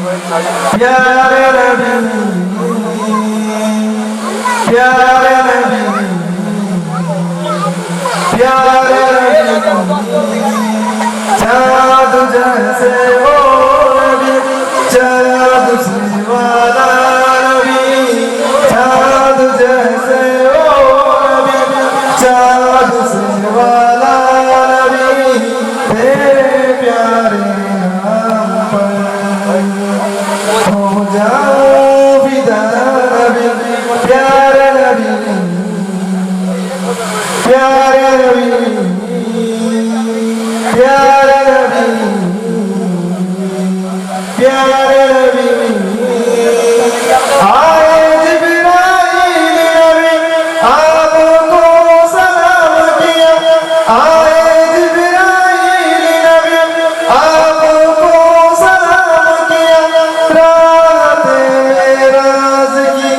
प्यारे नबी प्यारे नबी प्यारे नबी चाँद जैसे ओ नबी चाँद से वाला नबी चाँद जैसे ओ नबी चाँद से वाला नबी तेरे प्यारे नाम पर हो जाओ फिदा नबी प्यारे नबी प्यारे नबी प्यारे नबी प्यारे नबी आए जिब्राइल नबी आपको सलाम किया आए जिब्राइल नबी आपको सलाम किया रात मेराज की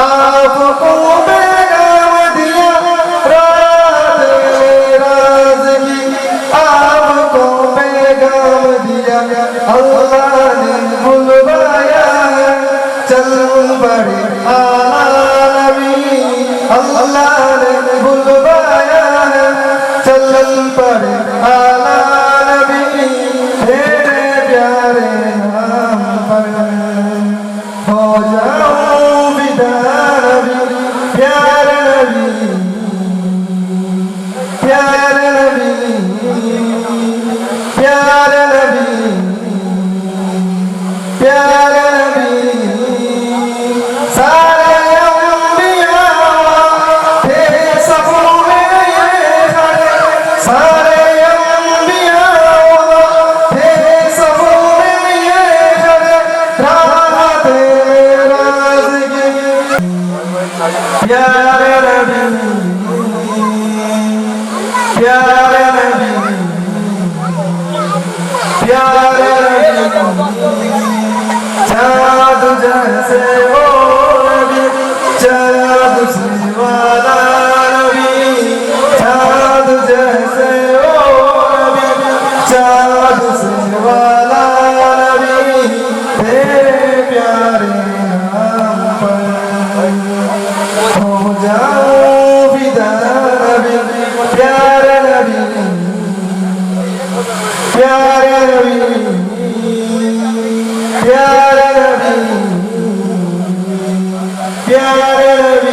आपको पैगाम दिया रात मेराज की आपको पैगाम दिया अल्लाह ने बुलवाया चल बड़े आला नबी अल्लाह ने बुलवाया चल बड़े आला नबी तेरे प्यारे नाम पर हो जाओ विदा नबी प्यारे नबी प्यारे नबी प्यारे नबी प्यारे नबी सारे अंबिया थे सफों में ये खड़े सारे अंबिया थे सफों में ये खड़े रात राज की प्यारे नबी प्यारे नबी प्यारे नबी चाँद जैसे ओ नबी चाँद से वाला नबी चाँद जैसे ओ नबी चाँद से वाला नबी तेरे प्यारे नाम पर हो जाओ फिदा नबी प्यारे नबी प्यारे नबी प्यारे नबी प्यारे नबी